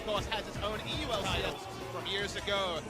course, has its own EUL titles from years ago.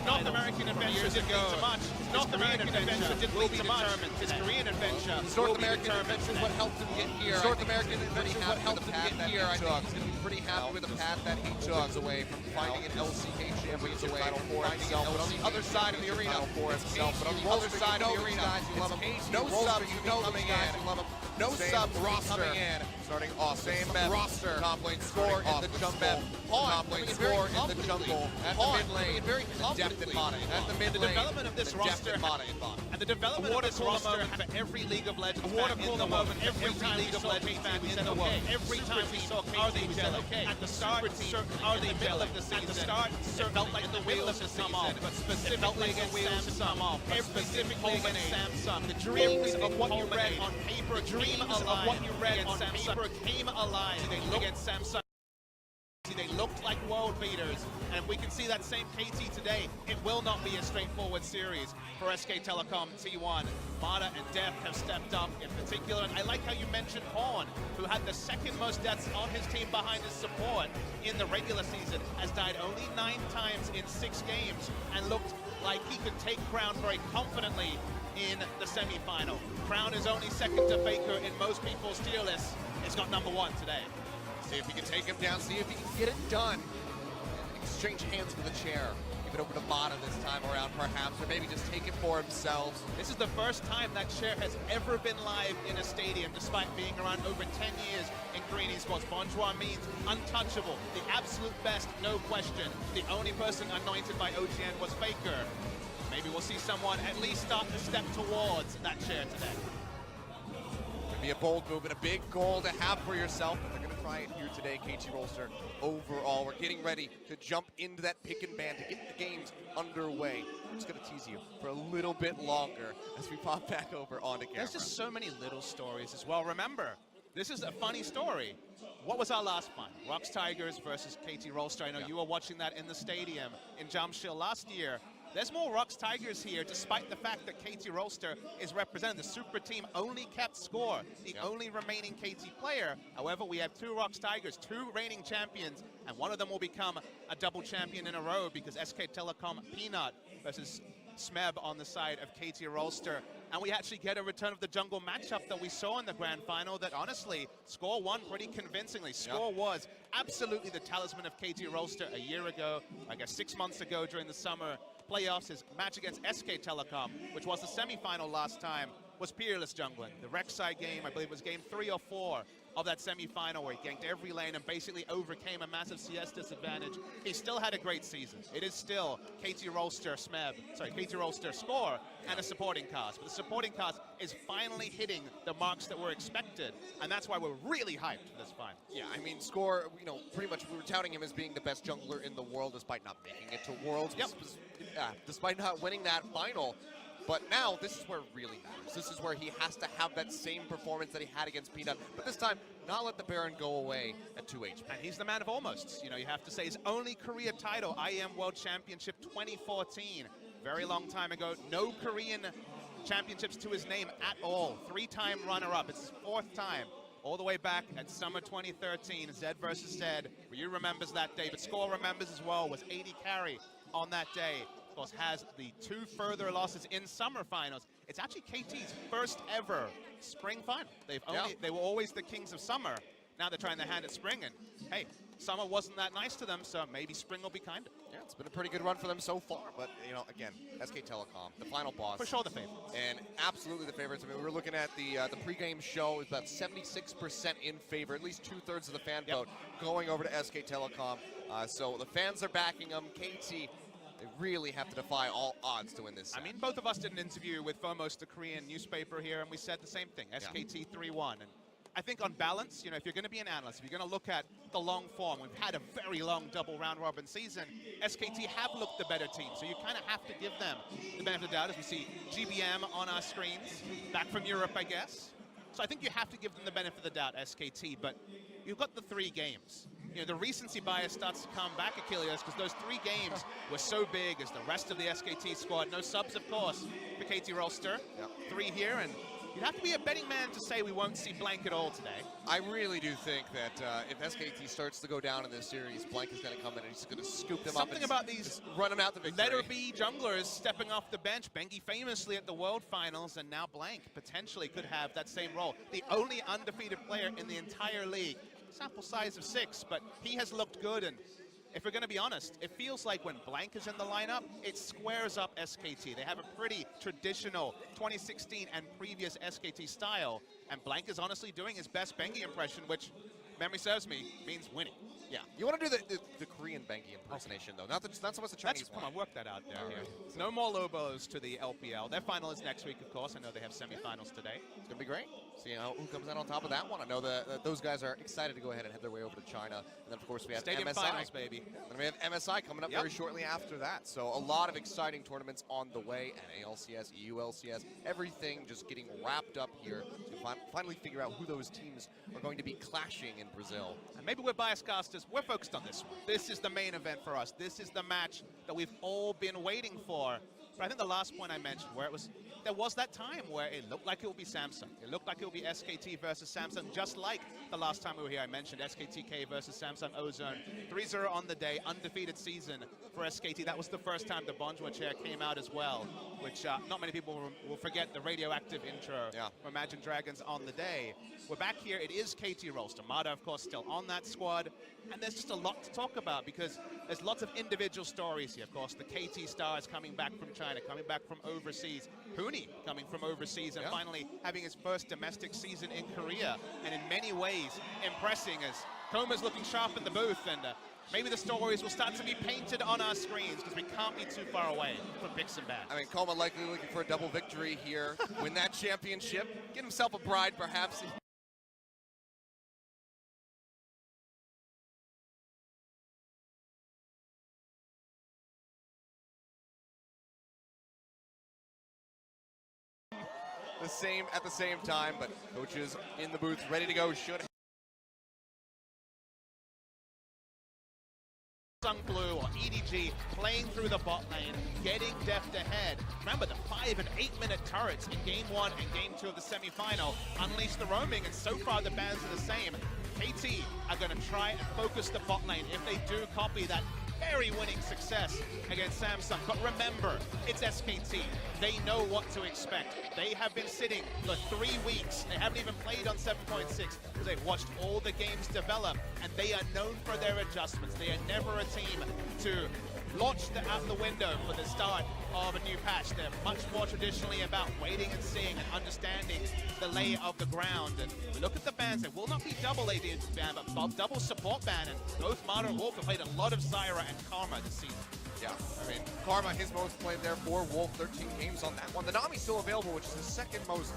North American adventure didn't mean too much. North American adventure didn't mean too much. His Korean adventure North American adventure is what helped him get here. North American adventure is what helped him get here. I think he's going to be pretty happy with the path that he took away from finding an LCK championship title for himself. But on the other side of the arena, for himself. But on the other side of the arena, you love him. No subs, you know coming in. You love him. No subs, roster in. Starting off, same roster. Top lane score in the jungle. Top lane score in the jungle. At the mid lane, very confidently. At the mid lane, the development of this roster and the development of this roster for every League of Legends fan in the moment, every League of Legends fan we said okay. Every time we saw KT, we said okay. At the start, are they middle of the season? At the start, it felt like the wheels have come off, but specifically against Samsung, specifically against Samsung, the dreams of what you read on paper, dreams of what you read on paper came alive. They looked against Samsung. They looked like world beaters, and if we can see that same KT today, it will not be a straightforward series for SK Telecom T1. Mata and Def have stepped up in particular, and I like how you mentioned Horn, who had the second most deaths on his team behind his support in the regular season, has died only 9 times in 6 games, and looked like he could take Crown very confidently in the semi-final. Crown is only second to Faker in most people's tier lists. It's got #1 today. See if he can take him down, see if he can get it done. Exchange hands for the chair. Give it over to Mata this time around, perhaps, or maybe just take it for himself. This is the first time that chair has ever been live in a stadium, despite being around over 10 years in Korean esports. Bonjour means untouchable, the absolute best, no question. The only person anointed by OGN was Faker. Maybe we'll see someone at least start to step towards that chair today. Could be a bold move and a big goal to have for yourself. They're going to try it here today, KT Rolster. Overall, we're getting ready to jump into that pick and ban to get the games underway. I'm just going to tease you for a little bit longer as we pop back over onto camera. There's just so many little stories as well. Remember, this is a funny story. What was our last final? Rocks Tigers versus KT Rolster. I know you were watching that in the stadium in Jamshid last year. There's more Rocks Tigers here, despite the fact that KT Rolster is represented. The super team only kept score, the only remaining KT player. However, we have 2 Rocks Tigers, 2 reigning champions, and one of them will become a double champion in a row because SK Telecom Peanut versus Smeb on the side of KT Rolster. And we actually get a return of the jungle matchup that we saw in the grand final that honestly, Score won pretty convincingly. Score was absolutely the talisman of KT Rolster a year ago, I guess 6 months ago during the summer playoffs. His match against SK Telecom, which was the semi-final last time, was peerless jungling. The Rek'Sai game, I believe, was game 3 or 4 of that semi-final where he ganked every lane and basically overcame a massive CS disadvantage. He still had a great season. It is still KT Rolster KT Rolster Score and a supporting cast. But the supporting cast is finally hitting the marks that were expected, and that's why we're really hyped for this final. Yeah, I mean, Score, you know, pretty much we were touting him as being the best jungler in the world despite not making it to Worlds, despite not winning that final. But now, this is where it really matters. This is where he has to have that same performance that he had against Peanut, but this time, not let the Baron go away at 2 HP. And he's the man of almosts. You know, you have to say his only Korea title, IEM World Championship 2014. Very long time ago. No Korean championships to his name at all. 3-time runner-up. It's his 4th time. All the way back at summer 2013, Zed versus Zed. Ryu remembers that day, but Score remembers as well, was 80 carry on that day. Of course, has the 2 further losses in summer finals. It's actually KT's first ever spring final. They were always the kings of summer. Now they're trying their hand at spring, and hey, summer wasn't that nice to them, so maybe spring will be kinder. Yeah, it's been a pretty good run for them so far, but you know, again, SK Telecom, the final boss. For sure the favorites. And absolutely the favorites. I mean, we were looking at the pregame show, it's about 76% in favor, at least 2/3 of the fan vote going over to SK Telecom. So the fans are backing them. KT, they really have to defy all odds to win this set. I mean, both of us did an interview with Foremost, the Korean newspaper here, and we said the same thing, SKT 3-1. And I think on balance, you know, if you're going to be an analyst, if you're going to look at the long form, we've had a very long double round-robin season. SKT have looked the better team, so you kind of have to give them the benefit of the doubt as we see GBM on our screens, back from Europe, I guess. So I think you have to give them the benefit of the doubt, SKT, but you've got the 3 games. You know, the recency bias starts to come back, Achilles, because those 3 games were so big as the rest of the SKT squad. No subs, of course, for KT Rolster. 3 here, and you'd have to be a betting man to say we won't see Blank at all today. I really do think that if SKT starts to go down in this series, Blank is going to come in and he's going to scoop them up and about these run them out the victory. letter B junglers stepping off the bench. Bengi famously at the World Finals, and now Blank potentially could have that same role. The only undefeated player in the entire league. Sample size of 6, but he has looked good, and if we're going to be honest, it feels like when Blank is in the lineup, it squares up SKT. They have a pretty traditional 2016 and previous SKT style, and Blank is honestly doing his best Bengi impression, which, memory serves me, means winning. Yeah, you want to do the Korean Bengi impersonation, though, not so much the Chinese one. Come on, work that out there. No more Lobos to the LPL. Their final is next week, of course. I know they have semifinals today. It's going to be great. See who comes out on top of that one. I know that those guys are excited to go ahead and head their way over to China. And then, of course, we have Stadium MSI. Finals, baby. And we have MSI coming up very shortly after that. So a lot of exciting tournaments on the way. NALCS, EULCS, everything just getting wrapped up here to finally figure out who those teams are going to be clashing in Brazil. And maybe we're biased casters. We're focused on this one. This is the main event for us. This is the match that we've all been waiting for. But I think the last point I mentioned, where there was that time where it looked like it would be Samsung. It looked like it would be SKT versus Samsung, just like the last time we were here. I mentioned SKTK versus Samsung Ozone. 3-0 on the day, undefeated season for SKT. That was the first time the Bonjour chair came out as well, which not many people will forget the radioactive intro from Imagine Dragons on the day. We're back here. It is KT Rolster. Mada, of course, still on that squad. And there's just a lot to talk about because there's lots of individual stories here. Of course, the KT stars coming back from China, coming back from overseas. Huni coming from overseas and finally having his first domestic season in Korea. And in many ways, impressing as Koma's looking sharp in the booth. And maybe the stories will start to be painted on our screens because we can't be too far away from picks and bans. I mean, Koma likely looking for a double victory here, win that championship, get himself a bride perhaps. At the same time, but coaches in the booth ready to go. Should Blue or EDG playing through the bot lane, getting deft ahead. Remember the 5 and 8 minute turrets in game 1 and game 2 of the semifinal unleash the roaming, and so far the bans are the same. KT are going to try and focus the bot lane if they do copy that very winning success against Samsung. But remember, it's SKT. They know what to expect. They have been sitting for 3 weeks. They haven't even played on 7.6 because they've watched all the games develop, and they are known for their adjustments. They are never a team to launch out the window for the start of a new patch. They're much more traditionally about waiting and seeing and understanding the lay of the ground. And we look at the bans, it will not be double AD ban, but double support ban. And both Mada and Wolf have played a lot of Zyra and Karma this season. Yeah, I mean, Karma, his most played there for Wolf, 13 games on that one. The Nami's still available, which is the second most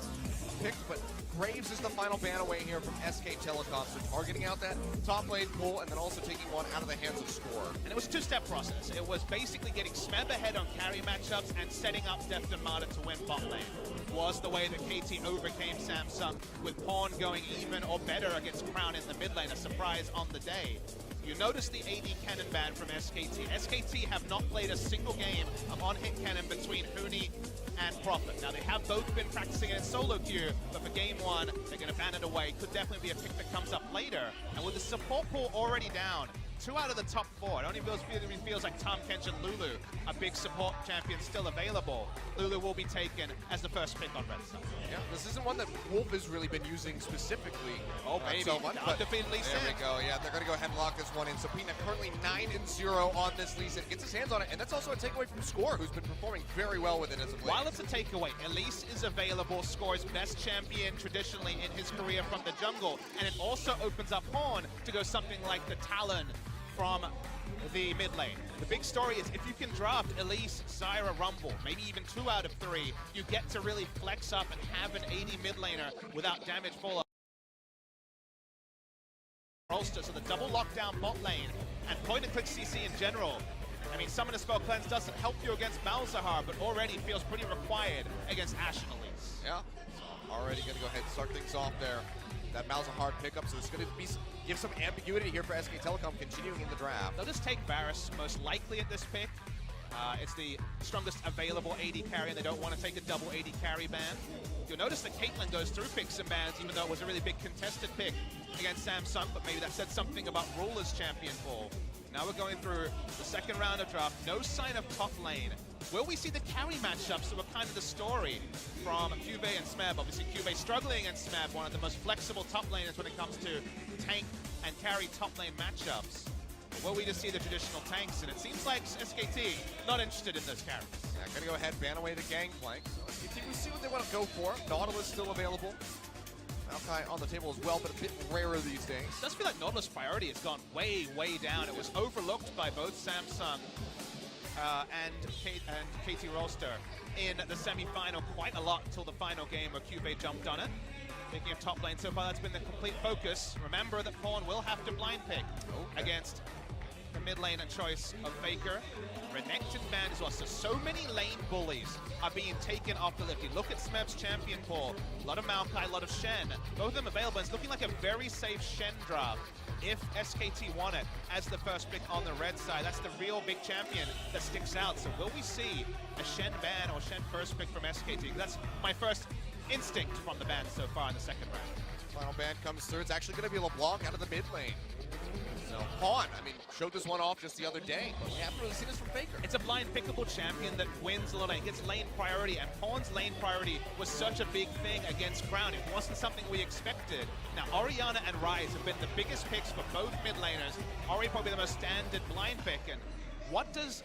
picked, but Graves is the final ban away here from SK Telecom, so targeting out that top lane pull and then also taking one out of the hands of Score. And it was a two-step process. It was basically getting Smeb ahead on carry matchups and setting up Deft and Mada to win bot lane. Was the way that KT overcame Samsung, with Pawn going even or better against Crown in the mid lane, a surprise on the day. You notice the AD cannon ban from SKT. SKT have not played a single game of on-hit cannon between Huni and Prophet. Now, they have both been practicing it in solo queue, but for game 1, they're going to ban it away. Could definitely be a pick that comes up later. And with the support pool already down, 2 out of the top 4. It only feels like Tom Kench and Lulu, a big support champion still available. Lulu will be taken as the first pick on Red Sun. Yeah, this isn't one that Wolf has really been using specifically. Oh, baby, so much, undefeated Lee Sin. There we go, yeah, they're going to go ahead and lock this one in. So Peanut currently 9-0 on this Lee Sin, gets his hands on it, and that's also a takeaway from Score, who's been performing very well with it as of late. While it's a takeaway, Elise is available, Score's best champion traditionally in his career from the jungle, and it also opens up Pawn to go something like the Talon from the mid lane. The big story is if you can draft Elise, Zyra, Rumble, maybe even 2 out of 3, you get to really flex up and have an AD mid laner without damage fall up. Rolster, so the double lockdown bot lane and point and click CC in general. I mean, Summoner Spell Cleanse doesn't help you against Malzahar, but already feels pretty required against Ashe and Elise. Yeah, so already going to go ahead and start things off there. That Malzahar pickup, so it's going to give some ambiguity here for SK Telecom continuing in the draft. They'll just take Varus most likely at this pick. It's the strongest available AD carry, and they don't want to take a double AD carry ban. You'll notice that Caitlyn goes through picks and bans, even though it was a really big contested pick against Samsung, but maybe that said something about Ruler's champion pool. Now we're going through the second round of draft. No sign of top lane. Will we see the carry matchups that were kind of the story from Cuvée and Smeb? Obviously, Cuvée struggling against Smeb, one of the most flexible top laners when it comes to tank and carry top lane matchups. Will we just see the traditional tanks? And it seems like SKT not interested in those carries. Yeah, gonna go ahead, ban away the gangplank. So SKT, we'll see what they want to go for. Nautilus still available. Maokai on the table as well, but a bit rarer these days. It does feel like Nautilus priority has gone way, way down. It was overlooked by both Samsung and KT Rolster in the semi-final quite a lot until the final game where Cuvée jumped on it. Speaking of top lane, so far that's been the complete focus. Remember that Pawn will have to blind pick against the mid lane and choice of Faker. Renekton banned as well. So many lane bullies are being taken off the lift. You look at Smeb's champion pool, a lot of Maokai, a lot of Shen. Both of them available. It's looking like a very safe Shen draft if SKT want it as the first pick on the red side. That's the real big champion that sticks out. So will we see a Shen ban or Shen first pick from SKT? That's my first instinct from the ban so far in the second round. Final ban comes through. It's actually going to be LeBlanc out of the mid lane. So Pawn, I mean, showed this one off just the other day, but we haven't really seen this from Faker. It's a blind pickable champion that wins a lot and gets lane priority, and Pawn's lane priority was such a big thing against Crown. It wasn't something we expected. Now, Orianna and Ryze have been the biggest picks for both mid laners. Ori probably the most standard blind pick, and what does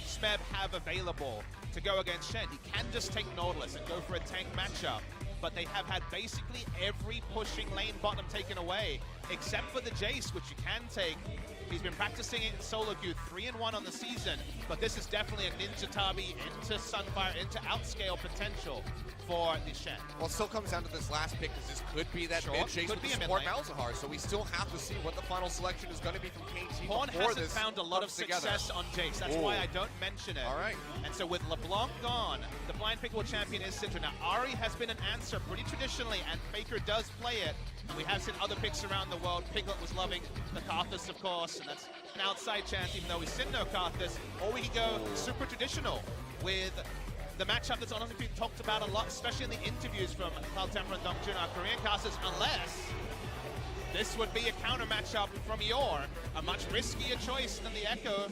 Smeb have available to go against Shen? He can just take Nautilus and go for a tank matchup, but they have had basically every pushing lane bottom taken away, except for the Jace, which you can take. He's been practicing it in solo queue, 3-1 on the season, but this is definitely a Ninja Tabi into Sunfire, into outscale potential for the Shen. Well, it still comes down to this last pick, because this could be that mid Jace with the support Malzahar, so we still have to see what the final selection is going to be from KT. Pawn hasn't found a lot of success on Jace. That's why I don't mention it. All right. And so with LeBlanc gone, the blind pickable champion is Syndra. Now, Ahri has been an answer pretty traditionally, and Faker does play it. And we have seen other picks around the world. Piglet was loving the Karthus, of course, and that's an outside chance, even though we've seen no Karthus. Or we could go super traditional with the matchup that's honestly been talked about a lot, especially in the interviews from Cloud Temper and Dongjun, our Korean casters, unless this would be a counter matchup from Yor, a much riskier choice than the Echo.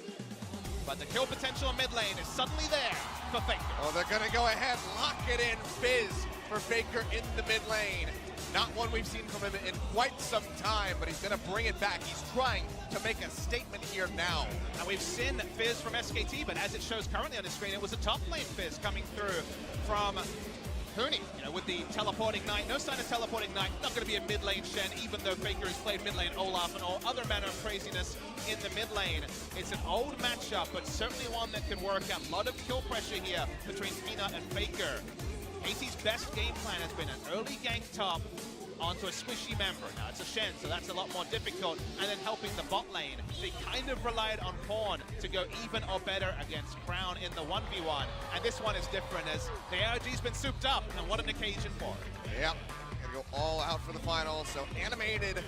But the kill potential in mid lane is suddenly there for Faker. Oh, they're going to go ahead, lock it in, Fizz for Faker in the mid lane. Not one we've seen from him in quite some time, but he's going to bring it back. He's trying to make a statement here now. And we've seen Fizz from SKT, but as it shows currently on the screen, it was a top lane Fizz coming through from Huni, with the teleporting knight. No sign of teleporting knight. Not going to be a mid lane Shen, even though Faker has played mid lane Olaf and all other manner of craziness in the mid lane. It's an old matchup, but certainly one that can work out. A lot of kill pressure here between Peanut and Faker. KT's best game plan has been an early gank top onto a squishy member. Now it's a Shen, so that's a lot more difficult. And then helping the bot lane. They kind of relied on Pawn to go even or better against Crown in the 1v1. And this one is different as the ARG's been souped up, and what an occasion for it. Yep, gonna go all out for the final. So animated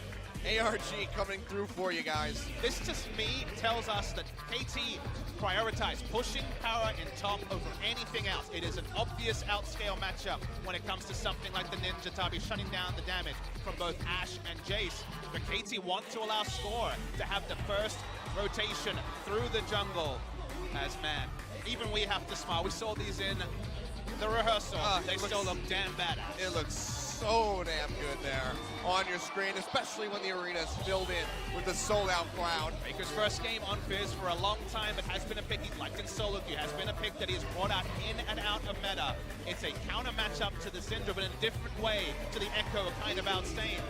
ARG coming through for you guys. This to me tells us that KT prioritize pushing power in top over anything else. It is an obvious outscale matchup when it comes to something like the Ninja Tabi, shutting down the damage from both Ashe and Jace. But KT want to allow Score to have the first rotation through the jungle. As man, even we have to smile. We saw these in the rehearsal. They still look damn badass. It looks so damn good there on your screen, especially when the arena is filled in with the sold-out crowd. Faker's first game on Fizz for a long time, but has been a pick he's liked in solo queue, has been a pick that he's brought out in and out of meta. It's a counter matchup to the Syndra, but in a different way to the Echo, kind of outstains.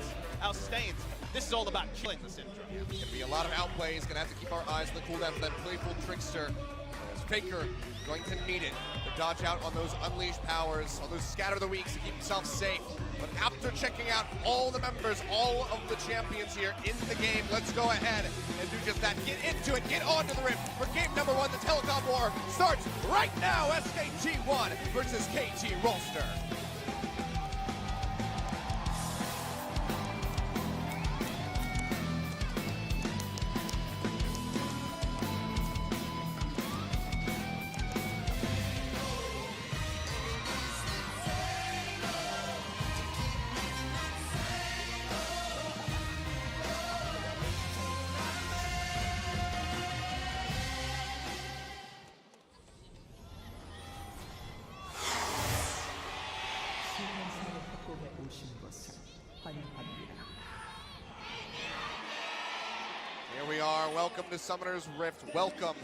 This is all about killing the Syndra. Gonna be a lot of outplays, gonna have to keep our eyes on the cooldown for that playful trickster. As Faker going to need it to dodge out on those unleashed powers, on those scatter the weaks to keep himself safe. But after checking out all the members, all of the champions here in the game, let's go ahead and do just that. Get into it, get onto the rim for game number 1. The telecom war starts right now. SKT 1 versus KT Rolster. welcome to Summoner's Rift. Welcome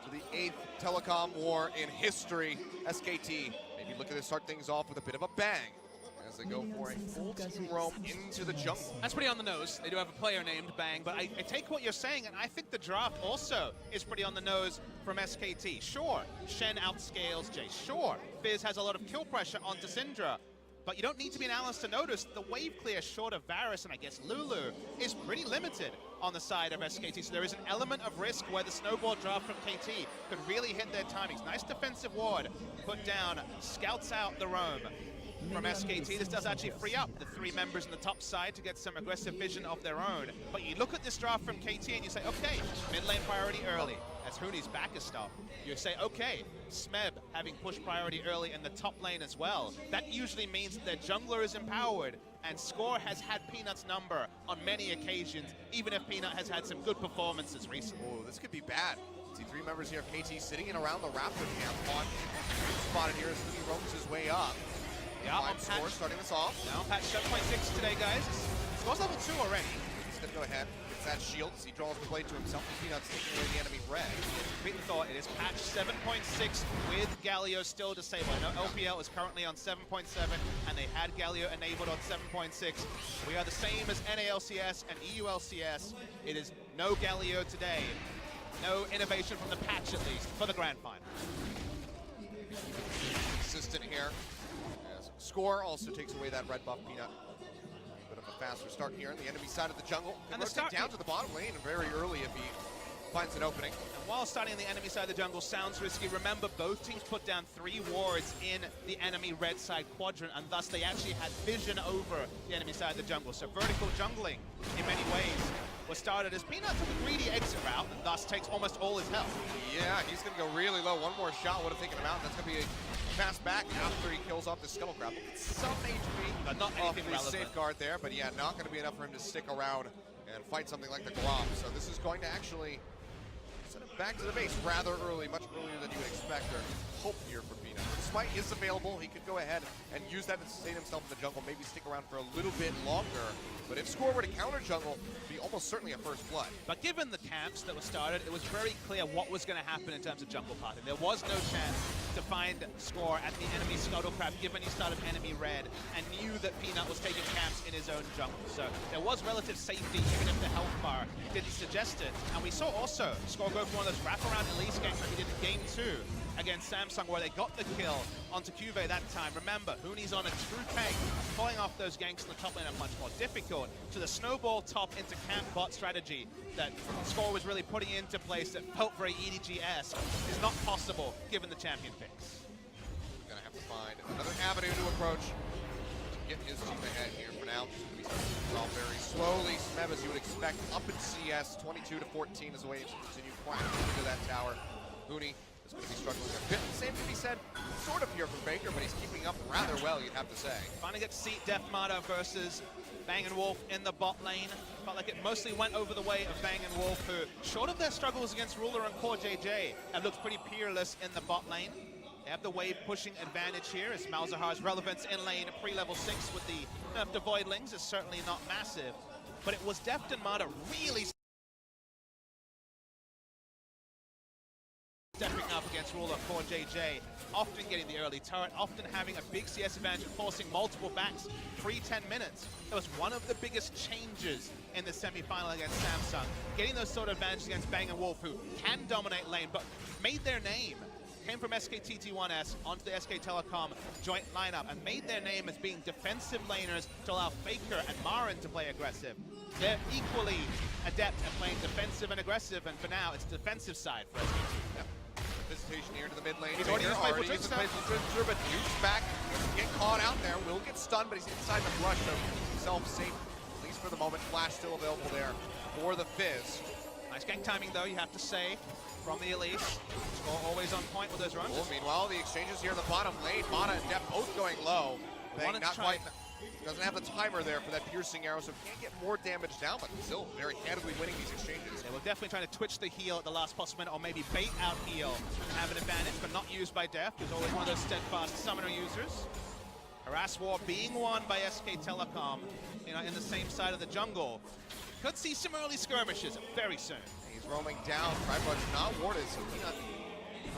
to the 8th telecom war in history. SKT maybe looking to start things off with a bit of a bang as they go for a full team roam into the jungle. That's pretty on the nose. They do have a player named Bang, but I take what you're saying, and I think the draft also is pretty on the nose from SKT. Sure, Shen outscales Jay. Sure, Fizz has a lot of kill pressure onto Syndra. But you don't need to be an analyst to notice the wave clear short of Varus and I guess Lulu is pretty limited on the side of SKT. So there is an element of risk where the snowball draft from KT could really hit their timings. Nice defensive ward put down, scouts out the roam from SKT. This does actually free up the 3 members on the top side to get some aggressive vision of their own. But you look at this draft from KT and you say, okay, mid lane priority early. As Hooney's back is stopped. You say, okay, Smeb having pushed priority early in the top lane as well. That usually means that their jungler is empowered, and Score has had Peanut's number on many occasions, even if Peanut has had some good performances recently. Oh, this could be bad. See 3 members here of KT sitting in around the Raptor camp. On spotted here as Hooney roams his way up. Yeah, on Score starting this off. Now patch 7.6 today, guys. Score's level 2 already. He's gonna go ahead. That shield as he draws the blade to himself. Peanut's taking away the enemy red. Complete the thought, it is patch 7.6 with Galio still disabled. I know LPL is currently on 7.7 and they had Galio enabled on 7.6. We are the same as NALCS and EULCS. It is no Galio today. No innovation from the patch at least for the grand final. Consistent here. As Score also takes away that red buff. Peanut. Faster start here on the enemy side of the jungle. And rotate down to the bottom lane very early if he finds an opening. And while starting on the enemy side of the jungle sounds risky, remember both teams put down 3 wards in the enemy red side quadrant, and thus they actually had vision over the enemy side of the jungle. So vertical jungling, in many ways, was started as Peanut took a greedy exit route, and thus takes almost all his health. Yeah, he's going to go really low. One more shot would have taken him out. That's going to be a pass back after he kills off the Scuttle Grapple. Some HP, but not anything relevant. Safeguard there, but yeah, not going to be enough for him to stick around and fight something like the Glom. So this is going to actually send him back to the base rather early, much earlier than you would expect or hope here for Peanut. The smite is available. He could go ahead and use that to sustain himself in the jungle, maybe stick around for a little bit longer. But if Score were to counter jungle, it'd be almost certainly a first blood. But given the camps that were started, it was very clear what was going to happen in terms of jungle party. There was no chance to find Score at the enemy Scuttlecraft, given he started enemy red and knew that Peanut was taking camps in his own jungle. So there was relative safety, even if the health bar didn't suggest it. And we saw also Score go for one of those wraparound Elise ganks like he did in game 2 against Samsung, where they got the kill onto Cuvée that time. Remember, Hooney's on a true tank. Pulling off those ganks in the top lane are much more difficult. So the snowball top into camp bot strategy that Score was really putting into place that felt very EDG-esque is not possible given the champion picks. Gonna have to find another avenue to approach to get his team ahead here for now. Just gonna be starting off very slowly. Smeb, as you would expect, up in CS, 22 to 14 is the way to continue climbing into that tower. Hooney is going to be struggling a bit. The same can be said sort of here from Baker, but he's keeping up rather well, you'd have to say. Finally get to see Def Mata versus Bang & Wolf in the bot lane. Felt like it mostly went over the way of Bang & Wolf, who, short of their struggles against Ruler and Core JJ, have looked pretty peerless in the bot lane. They have the wave pushing advantage here, as Malzahar's relevance in lane pre-level 6 with the Voidlings is certainly not massive. But it was Def and Mata really stepping up against Ruler, Core JJ, often getting the early turret, often having a big CS advantage and forcing multiple backs pre-10 minutes. That was one of the biggest changes in the semi-final against Samsung. Getting those sort of advantages against Bang & Wolf, who can dominate lane, but made their name. Came from SKT-T1S onto the SK Telecom joint lineup and made their name as being defensive laners to allow Faker and Marin to play aggressive. They're equally adept at playing defensive and aggressive, and for now, it's the defensive side for SKT. Yep. Visitation here to the mid lane. He's already used Playful Trickster, but Duke's back. He'll get caught out there. Will get stunned, but he's inside the brush, so himself safe, at least for the moment. Flash still available there for the Fizz. Nice gank timing, though, you have to say, from the Elise. Score always on point with those runs. Well, meanwhile, the exchanges here in the bottom lane. Mata and Def both going low. Bang not quite. Doesn't have the timer there for that piercing arrow, so can't get more damage down, but still very handily winning these exchanges. Yeah, we're definitely trying to twitch the heal at the last possible minute, or maybe bait out heal and have an advantage, but not used by Def, who's always one of those steadfast summoner users. Harass War being won by SK Telecom, in the same side of the jungle. Could see some early skirmishes very soon. He's roaming down. Tripod not warded, so Peanut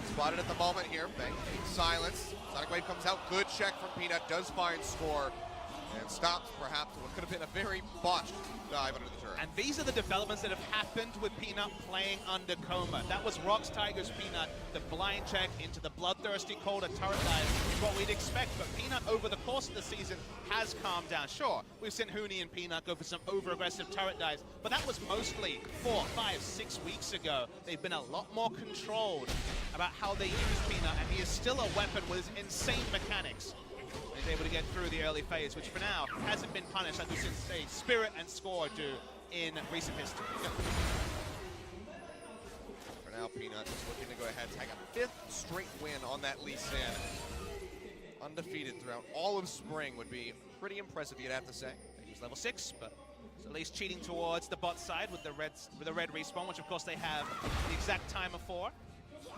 spotted at the moment here. Bang, silence. Sonic Wave comes out. Good check from Peanut. Does find score. And stops perhaps what could have been a very botched dive under the turret. And these are the developments that have happened with Peanut playing under Coma. That was Rocks Tigers Peanut, the blind check into the bloodthirsty Calder turret dive is what we'd expect. But Peanut over the course of the season has calmed down. Sure, we've seen Hooney and Peanut go for some over-aggressive turret dives, but that was mostly 4, 5, 6 weeks ago. They've been a lot more controlled about how they use Peanut, and he is still a weapon with his insane mechanics. He's able to get through the early phase, which for now hasn't been punished like we've seen say Spirit and Score do in recent history. For now, Peanut is looking to go ahead and tag a 5th straight win on that Lee Sin. Undefeated throughout all of spring would be pretty impressive, you'd have to say. He's level 6, but he's at least cheating towards the bot side with the red respawn, which of course they have the exact timer for.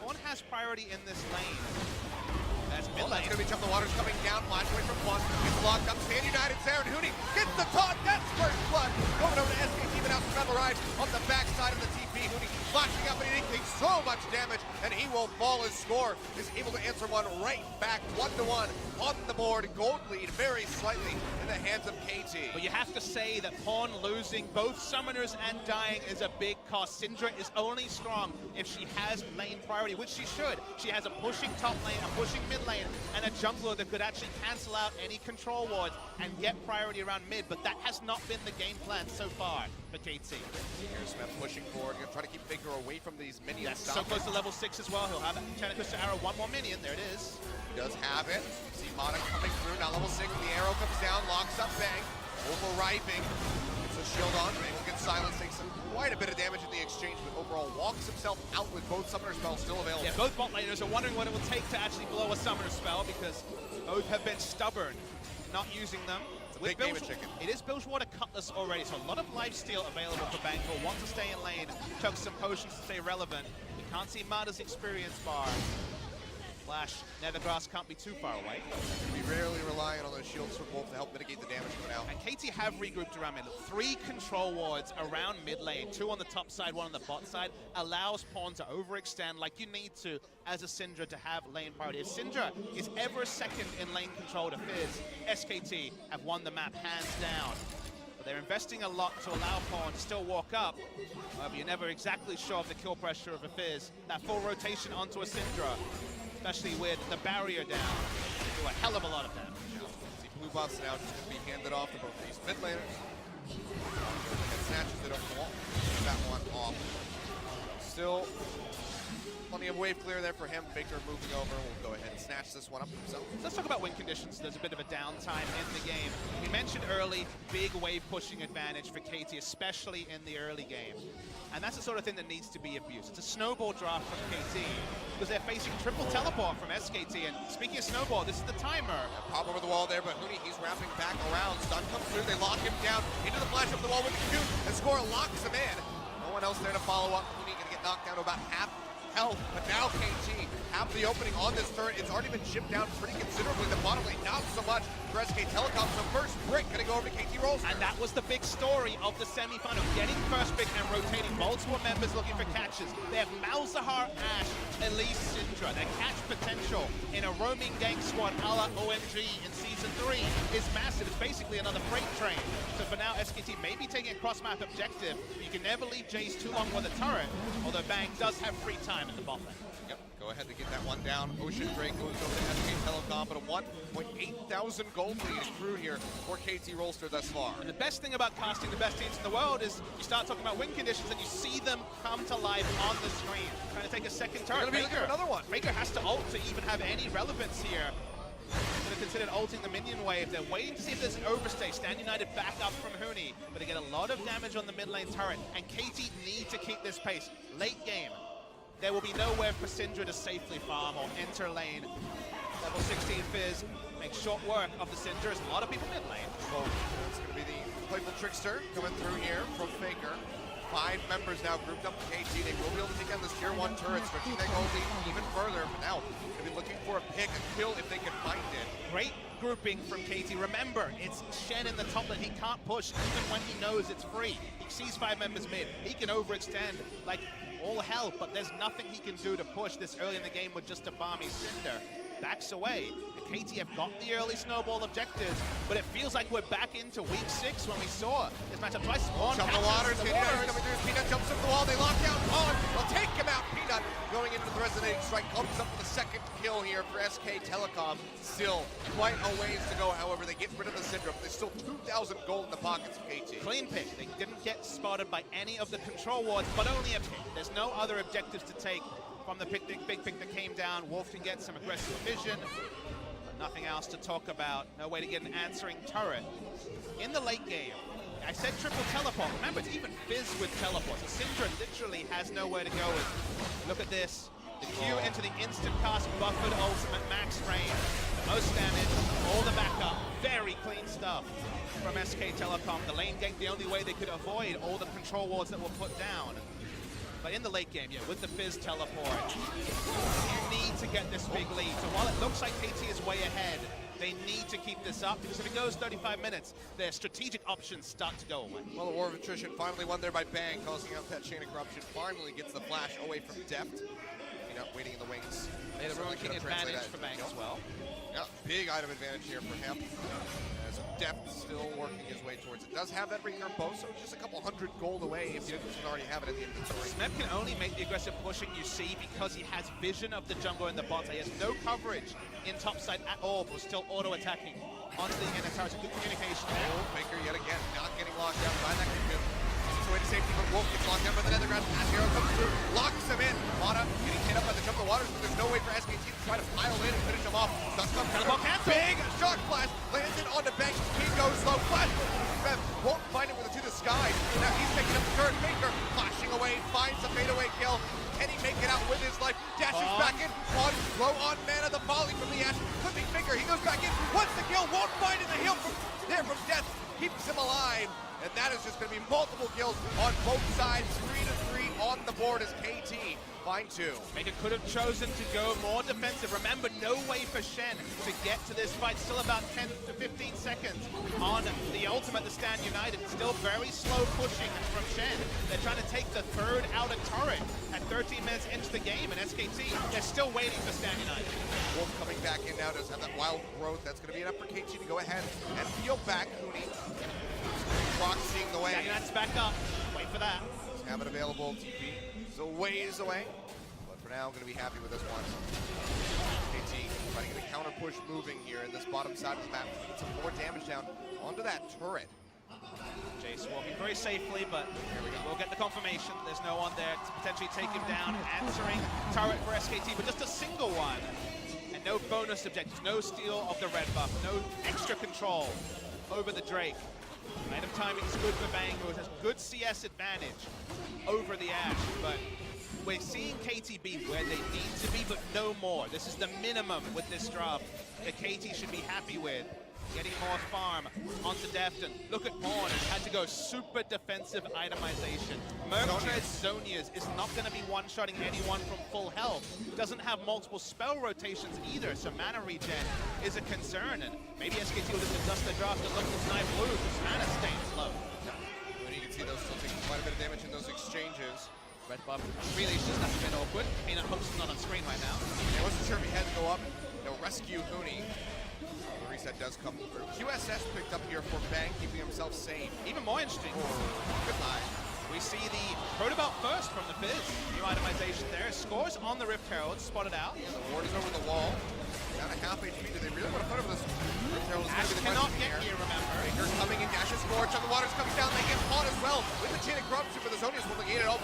One has priority in this lane. That's mid lane. That's going to be tough. The water's coming down. Flash away from one. Gets locked up. Stand United. Sarah and Hooney gets the taunt. That's first blood. Going over to SKT, even out from Ride on the backside of the TP. Hooney flashing up and he takes so much damage, and he will fall. His score is able to answer one right back. 1-1 on the board. Gold lead very slightly in the hands of KT. But you have to say that Pawn losing both summoners and dying is a big cost. Syndra is only strong if she has lane priority, which she should. She has a pushing top lane, a pushing mid lane, and a jungler that could actually cancel out any control wards and get priority around mid, but that has not been the game plan so far for KT. Here's Smith pushing forward, gonna try to keep Faker away from these minions. That's so close to level 6 as well. He'll have it. Trying to push the arrow, one more minion, there it is. He does have it. You see Mana coming through, now level 6, the arrow comes down, locks up Bang. Overriping, gets a shield on, Bang will get silence, takes quite a bit of damage in the exchange, but overall walks himself out with both summoner spells still available. Yeah, both bot laners are wondering what it will take to actually blow a summoner spell because both have been stubborn not using them. It's a big game of chicken. It is Bilgewater Cutlass already, so a lot of lifesteal available for Bangor. Want to stay in lane, chug some potions to stay relevant. You can't see Mada's experience bar. Flash, Nethergrass can't be too far away. Be rarely relying on those shields from Wolf to help mitigate the damage coming out. And KT have regrouped around mid. 3 control wards around mid lane, 2 on the top side, 1 on the bot side, allows Pawn to overextend like you need to as a Syndra to have lane priority. If Syndra is ever second in lane control to Fizz, SKT have won the map hands down. But they're investing a lot to allow Pawn to still walk up, but you're never exactly sure of the kill pressure of a Fizz. That full rotation onto a Syndra, especially with the barrier down, do a hell of a lot of damage. See blue buffs now just going to be handed off to both these mid laners. And snatches it up the wall. That one off. Still plenty of wave clear there for him. Faker moving over. We'll go ahead and snatch this one up himself. Let's talk about win conditions. There's a bit of a downtime in the game. We mentioned early, big wave pushing advantage for KT, especially in the early game. And that's the sort of thing that needs to be abused. It's a snowball draft from KT because they're facing triple teleport from SKT. And speaking of snowball, this is the timer. Pop over the wall there, but Hooney, he's wrapping back around. Stun comes through, they lock him down into the flash up the wall with the Q, and Score locks him in. No one else there to follow up. Hooney gonna get knocked down to about half health, but now KT have the opening on this turret. It's already been chipped down pretty considerably. The bottom lane, not so much for SK Telecom. So first brick gonna go over to KT Rolster. And that was the big story of the semifinal, getting first pick and rotating multiple members looking for catches. They have Malzahar, Ashe, Elise, Syndra. Their catch potential in a roaming gang squad a la OMG in Season 3 is massive. It's basically another freight train. So for now, SKT may be taking a cross-map objective. You can never leave Jace too long with a turret, although Bang does have free time in the bot lane. Yep, go ahead to get that one down. Ocean Drake goes over to SK Telecom, but a 1.8 thousand gold lead accrued here for KT Rolster thus far. And the best thing about casting the best teams in the world is you start talking about win conditions and you see them come to life on the screen. Trying to take a second turret. They're gonna be looking for another one. Faker has to ult to even have any relevance here. Could have considered ulting the minion wave. They're waiting to see if there's an overstay. Stand United back up from Hooney, but they get a lot of damage on the mid lane turret, and KT need to keep this pace. Late game, there will be nowhere for Syndra to safely farm or enter lane. Level 16 Fizz makes short work of the Syndra. There's a lot of people mid lane. So it's going to be the playful trickster coming through here from Faker. 5 members now grouped up with KT. They will be able to take down this tier 1 turret, stretching their goal lead even further. But now, they'll be looking for a pick, a kill if they can find it. Great grouping from KT. Remember, it's Shen in the top lane. He can't push even when he knows it's free. He sees 5 members mid. He can overextend like all hell, but there's nothing he can do to push this early in the game with just a balmy Cinder. Backs away. The KT have got the early snowball objectives, but it feels like we're back into week 6 when we saw this matchup twice. Jump the waters, coming through. Peanut jumps up the wall. They lock down Pawn. They'll take him out. Peanut going into the resonating strike comes up with a second kill here for SK Telecom. Still quite a ways to go. However, they get rid of the Syndrome. There's still 2,000 gold in the pockets of KT. Clean pick. They didn't get spotted by any of the control wards, but only a pick. There's no other objectives to take from the big pick that came down. Wolf can get some aggressive vision, but nothing else to talk about. No way to get an answering turret. In the late game, I said triple teleport. Remember, it's even Fizz with teleport. So Syndra literally has nowhere to go with. Look at this. The Q into the instant cast buffered ultimate max range. The most damage, all the backup. Very clean stuff from SK Telecom. The lane gank, the only way they could avoid all the control wards that were put down. But in the late game, yeah, with the Fizz teleport, you need to get this big lead. So while it looks like KT is way ahead, they need to keep this up, because if it goes 35 minutes, their strategic options start to go away. Well, the War of Attrition finally won there by Bang, causing out that chain of corruption. Finally gets the flash away from Deft. You know, waiting in the wings. They had a really keen advantage for Bang as well. Yeah, big item advantage here for him. As Deft still working his way towards it. Does have that recurve bow, so just a couple hundred gold away if he doesn't already have it in the inventory. Smep can only make the aggressive pushing you see because he has vision of the jungle in the bot. He has no coverage in topside at all, but still auto-attacking onto the NSR. Good communication there. Baker yet again, not getting locked down by that commit. Way to safety, but Wolf gets locked down by the Netherground. As Hero comes through, locks him in. Mana getting hit up by the jump of the waters, but there's no way for SKT to try to pile in and finish him off. Dust comes teleport cancel. Big shock flash, lands it on the bank. He goes low, flash. Rev won't find it with it to the skies. Now he's picking up the turret. Baker flashing away, finds a fadeaway kill. Can he make it out with his life? Dashes back in. On low on mana, the volley from the Ash. Flipping finger, he goes back in. Wants the kill, won't find it. The heal from there from Death keeps him alive. And that is just going to be multiple kills on both sides. 3-3 on the board as KT find 2. Baker could have chosen to go more defensive. Remember, no way for Shen to get to this fight. Still about 10 to 15 seconds on the ultimate to stand united. Still very slow pushing from Shen. They're trying to take the third outer turret at 13 minutes into the game. And SKT, they're still waiting for stand united. Wolf coming back in now, does have that wild growth. That's going to be enough for KT to go ahead and peel back Huni. Rock seeing the way. That's back up. Wait for that. Have it available. TP is a ways away. But for now, I'm going to be happy with this one. KT trying to get a counter push moving here in this bottom side of the map. Get some more damage down onto that turret. Jace walking very safely, but we'll get the confirmation. There's no one there to potentially take him down. Answering turret for SKT, but just a single one. And no bonus objectives, no steal of the red buff, no extra control over the Drake. Item timing is good for Bang, who has good CS advantage over the Ash, but we're seeing KT be where they need to be, but no more. This is the minimum with this drop that KT should be happy with. Getting more farm onto Defton. Look at Pawn, has had to go super defensive itemization. Merctread Zonias is not going to be one-shotting anyone from full health. Doesn't have multiple spell rotations either, so mana regen is a concern. And maybe SKT will just adjust the draft and look to snipe blue because mana stays low. And you can see those still taking quite a bit of damage in those exchanges. Red buff really is just a bit awkward. Peanut Hope's not on screen right now. I wasn't sure if he had to go up and rescue Huni. The reset does come through. QSS picked up here for Bang, keeping himself safe. Even more interesting. Goodbye. We see the Protobelt first from the Fizz. New itemization there. Scores on the Rift Herald, spotted out. Yeah, the ward is over the wall. Down to half HP. Do they really want to put over this Rift Herald? Ash cannot get here, remember. Baker coming in, dashes Scorch on the waters coming down. They get Pawn as well. With the chain of corruption, but the Zonias will negate it all.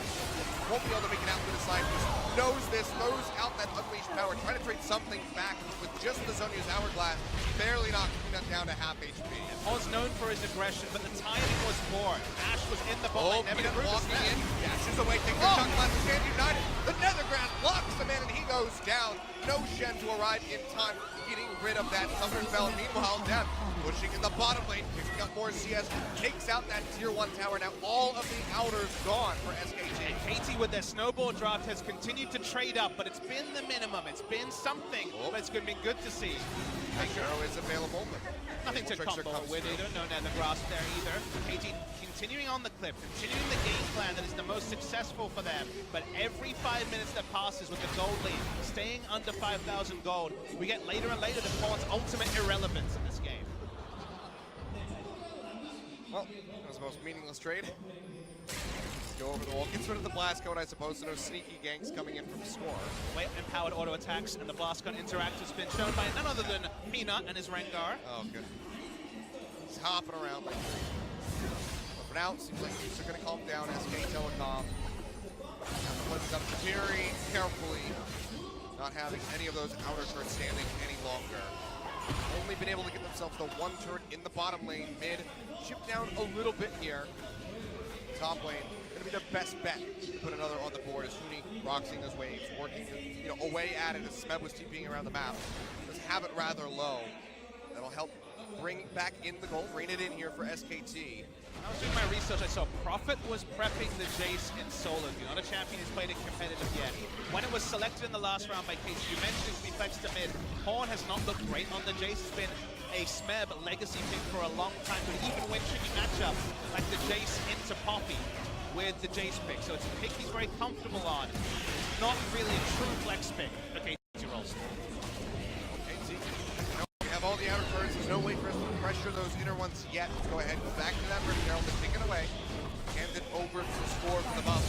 Won't be able to make it out to the side. Just knows this, throws out that unleashed power, trying to trade something back with just the Zonia's hourglass. Barely knocking that down to half HP. Pawn's known for his aggression, but the timing was poor. Ash was in the ball. Peanut walking in, dashes away, takes the shot glass to stand united. The Netherground blocks the man and he goes down. No Shen to arrive in time. getting rid of that Summoner's Bell. Meanwhile, Death pushing in the bottom lane, picking up more CS, takes out that tier 1 tower. Now all of the outers gone for SKT. KT with their snowball draft has continued to trade up, but it's been the minimum. It's been something, but it's been good to see. Arrow is available, but nothing to combo with either. No nether grasp there either. KT continuing on the clip, continuing the game plan that is the most successful for them. But every 5 minutes that passes with the gold lead, staying under 5,000 gold, we get later and later the Pawn's ultimate irrelevance in this game. Well, that was the most meaningless trade. Let's go over the wall. Gets rid of the blast code, I suppose, so no sneaky ganks coming in from score. Wait, empowered auto attacks, and the blast gun interact has been shown by none other than Peanut and his Rengar. Oh, good. He's hopping around like crazy. But for now, it seems like things are going to calm down. SK Telecom cleanses up very carefully, not having any of those outer turrets standing any longer. Only been able to get themselves the 1 turret in the bottom lane. Mid, chip down a little bit here. Top lane, gonna be their best bet to put another on the board as Huni roxing those waves, working away at it as Smeb was TPing around the map. Let's have it rather low. That'll help bring back in the gold, rein it in here for SKT. When I was doing my research, I saw Prophet was prepping the Jace in solo queue. Not a champion who's played it competitive yet. When it was selected in the last round by KT, you mentioned it to be flexed to mid. Pawn has not looked great on the Jace. It's been a Smeb legacy pick for a long time, but even when tricky matchups like the Jace into Poppy with the Jace pick. So it's a pick he's very comfortable on. It's not really a true flex pick for KT Rolster. All the outer turrets, there's no way for us to pressure those inner ones yet. Let's go ahead and go back to that Rift Herald and take it away. Hand it over to score for the buff.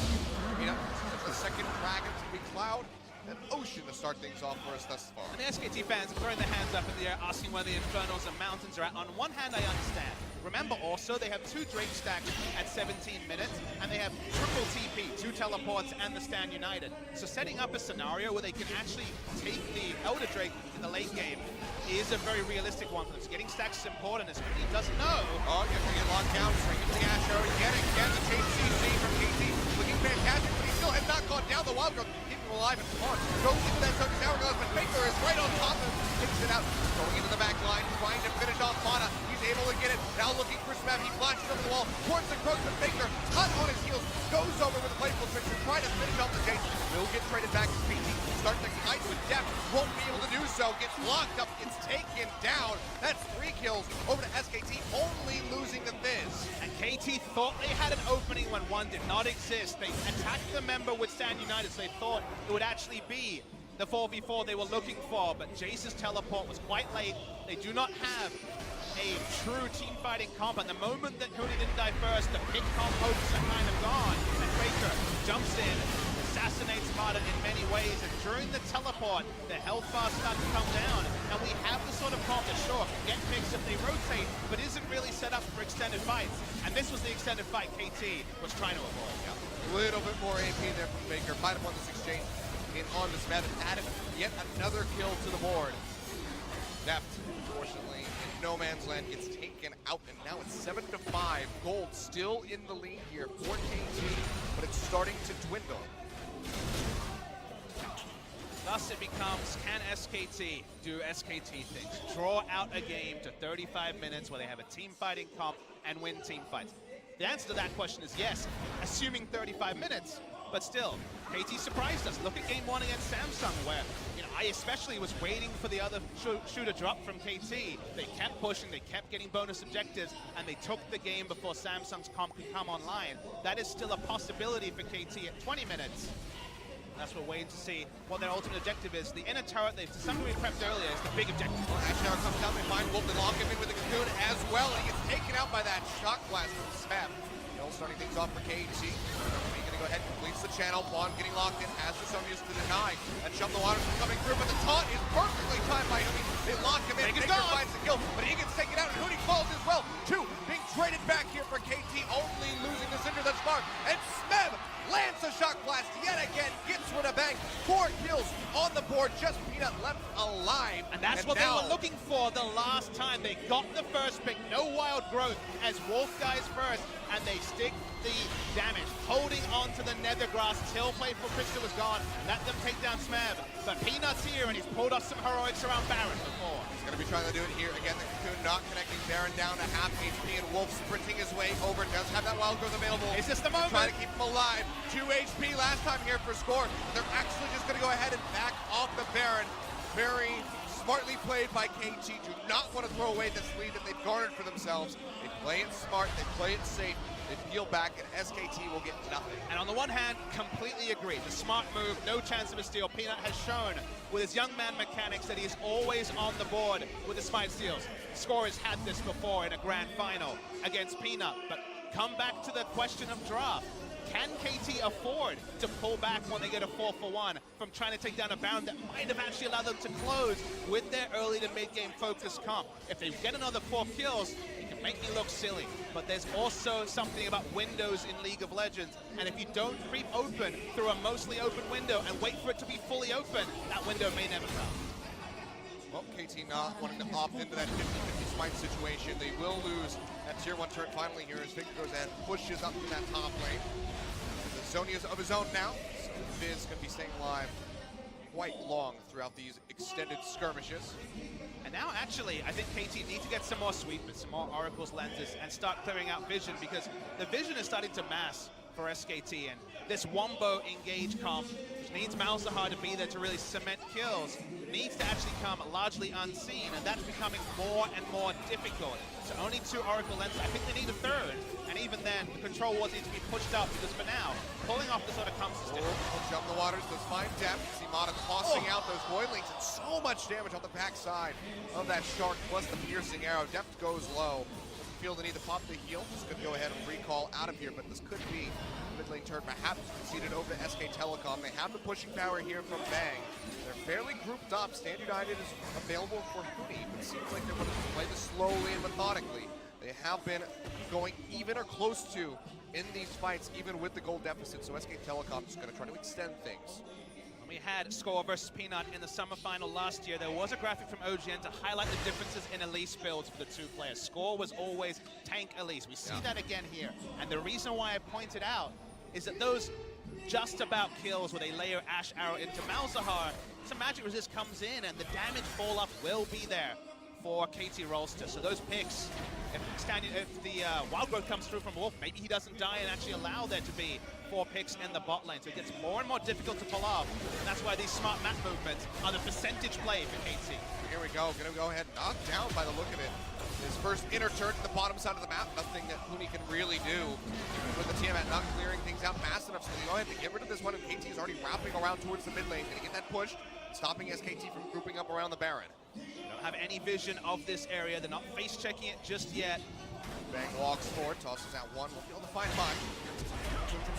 The second dragon to be Cloud and Ocean to start things off for us thus far. And the SKT fans are throwing their hands up in the air, asking where the Infernals and Mountains are at. On one hand, I understand. Remember also, they have 2 Drake stacks at 17 minutes, and they have triple TP, 2 teleports, and the Stand United. So setting up a scenario where they can actually take the Elder Drake in the late game is a very realistic one for them. So getting stacks is important, as he doesn't know. Oh, you're going to get locked down, swinging to the Asher, again the chase CC from KT, looking fantastic, but he still has not gone down the wild growth, keeping him alive and smart. Goes into that Soaker's hourglass, but Baker is right on top of him, picks it out, going into the back line, trying to finish off Mana. He's able to get it, now looking for Smeb, he flashes over the wall, towards the Croak, but Baker, hot on his heels, goes over with a playful trick to try to finish off the Jace. Will get traded back to PT, start to kite with depth, won't be able to do so, gets locked up, gets taken down. That's 3 kills over to SKT, only losing the Fizz. And KT thought they had an opening when one did not exist. They attacked the member with Stand United, so they thought it would actually be the 4v4 they were looking for, but Jace's teleport was quite late. They do not have a true team fighting comp. At the moment that Cody didn't die first, the pick comp hopes are kind of gone. And Baker jumps in, assassinates Marta in many ways, and during the teleport, the health bars start to come down. And we have the sort of comp that sure can get picks if they rotate, but isn't really set up for extended fights. And this was the extended fight KT was trying to avoid. A little bit more AP there from Baker. Might have won this exchange in on this map and added yet another kill to the board. Deft, unfortunately, in no man's land, gets taken out, and now it's 7-5. Gold still in the lead here for KT, but it's starting to dwindle. Thus it becomes, can SKT do SKT things? Draw out a game to 35 minutes where they have a team fighting comp and win team fights. The answer to that question is yes, assuming 35 minutes, but still, KT surprised us. Look at game 1 against Samsung, where I especially was waiting for the other shooter drop from KT. They kept pushing, they kept getting bonus objectives, and they took the game before Samsung's comp could come online. That is still a possibility for KT at 20 minutes. That's what we're waiting to see what their ultimate objective is. The inner turret they've to some degree prepped earlier is the big objective. Asher comes down, they find Wolf, they lock him in with a cocoon as well, and he gets taken out by that shock blast from Smeb. Starting things off for KT. He's gonna go ahead and completes the channel. Pawn getting locked in, has the Somnius to deny. And Shove the Waters coming through, but the taunt is perfectly timed by Huni. They lock him in, Baker finds the kill, but he gets taken out, and Huni falls as well. 2 being traded back here for KT, only losing the Cinder thus far. And Smeb lands a shock blast yet again, gets rid of Bank. 4 smart kills on the board, just Peanut left alive. And that's what they were looking for the last time. They got the first pick, no wild growth, as Wolf dies first, and they stick the damage, holding on to the nether grass till play for Krista was gone. Let them take down Smev. But Peanut's here, and he's pulled off some heroics around Baron before. He's going to be trying to do it here. Again, the Cocoon not connecting Baron down to half HP, and Wolf sprinting his way over. Does have that wild growth available. Is this the moment? Trying to keep him alive. 2 HP last time here for score. They're actually just going to go ahead and back off the Baron. Very smartly played by KT. Do not want to throw away this lead that they've garnered for themselves. They play it smart, they play it safe, they peel back, and SKT will get nothing. And on the one hand, completely agree. The smart move, no chance of a steal. Peanut has shown with his young man mechanics that he is always on the board with the smite steals. Scorers had this before in a grand final against Peanut. But come back to the question of draft. Can KT afford to pull back when they get a 4-for-1 from trying to take down a Baron that might have actually allowed them to close with their early to mid-game focus comp? If they get another 4 kills, it can make me look silly. But there's also something about windows in League of Legends, and if you don't creep open through a mostly open window and wait for it to be fully open, that window may never come. Well, KT not wanting to opt into that 50-50 smite situation. They will lose that tier 1 turn finally here as Victor goes ahead and pushes up to that top lane. Zonia's of his own now. So Viz going to be staying alive quite long throughout these extended skirmishes. And now, actually, I think KT need to get some more sweepers, some more Oracle's lenses, and start clearing out vision, because the vision is starting to mass for SKT, and this Wombo engage comp, which needs Malzahar to be there to really cement kills, needs to actually come largely unseen, and that's becoming more and more difficult. So only 2 Oracle lenses. I think they need a 3rd, and even then, the control wars need to be pushed up, because for now, pulling off the sort of comes is difficult. Jump the waters, does find depth. Simata tossing out those Voidlings, and so much damage on the backside of that Shark, plus the piercing arrow. Depth goes low. Feel the need to pop the heal. Just gonna go ahead and recall out of here, but this could be mid lane turn perhaps conceded over to SK Telecom. They have the pushing power here from Bang. They're fairly grouped up. Stand United is available for Huni, but it seems like they're going to play this slowly and methodically. They have been going even or close to in these fights, even with the gold deficit, so SK Telecom is going to try to extend things. We had Score versus Peanut in the summer final last year. There was a graphic from OGN to highlight the differences in Elise builds for the 2 players. Score was always tank Elise. We see that again here. And the reason why I pointed out is that those just about kills where they layer Ash Arrow into Malzahar, some magic resist comes in and the damage fall off will be there for KT Rolster. So those picks, if the wild growth comes through from Wolf, maybe he doesn't die and actually allow there to be 4 picks in the bot lane. So it gets more and more difficult to pull off. And that's why these smart map movements are the percentage play for KT. Here we go, gonna go ahead and knock down by the look of it. His first inner turn to the bottom side of the map, nothing that Huni can really do. With the Tiamat not clearing things out fast enough, so they go ahead and get rid of this one, and KT is already wrapping around towards the mid lane. Gonna get that push, stopping SKT from grouping up around the Baron. Don't have any vision of this area. They're not face checking it just yet. Bang walks forward, tosses out one, will be able to find mine.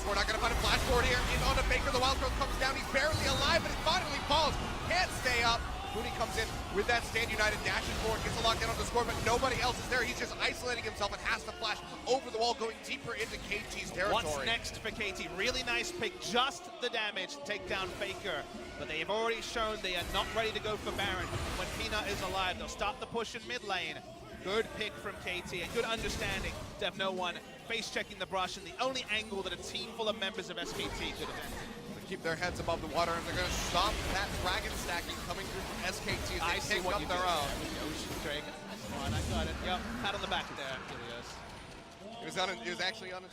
We're not gonna find a flash forward here. In on the Baker, the wild growth comes down. He's barely alive, but it finally falls. Can't stay up. Huni comes in with that Stand United, dashes forward, gets a lockdown on the score, but nobody else is there. He's just isolating himself and has to flash over the wall, going deeper into KT's territory. What's next for KT? Really nice pick, just the damage to take down Faker. But they have already shown they are not ready to go for Baron. When Peanut is alive, they'll start the push in mid lane. Good pick from KT and good understanding to have no one face checking the brush and the only angle that a team full of members of SKT could have entered. Keep their heads above the water, and they're going to stop that dragon stacking coming through from SKT as they pick up their own. Ocean Dragon. That's fine, I got it. Yep, pat on the back there. He was actually on it.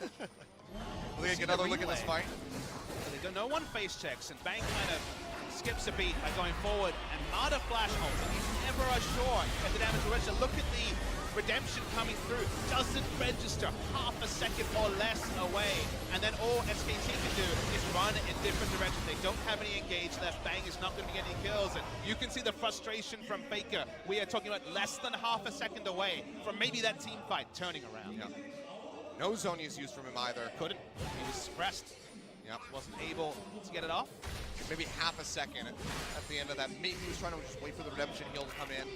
We'll take another look at this fight. So they go, no one face checks, and Bang kind of skips a beat by going forward, and Mada flash ult, but he's never sure if the damage will register. Look at the redemption coming through, doesn't register half a second or less away, and then all SKT can do is run in different directions. They don't have any engage left. Bang is not going to get any kills, and you can see the frustration from Faker. We are talking about less than half a second away from maybe that team fight turning around. Yeah. No Zonia's used from him either. Couldn't. He was pressed. Yep. Wasn't able to get it off. Maybe half a second at the end of that. Maybe he was trying to just wait for the redemption heal to come in.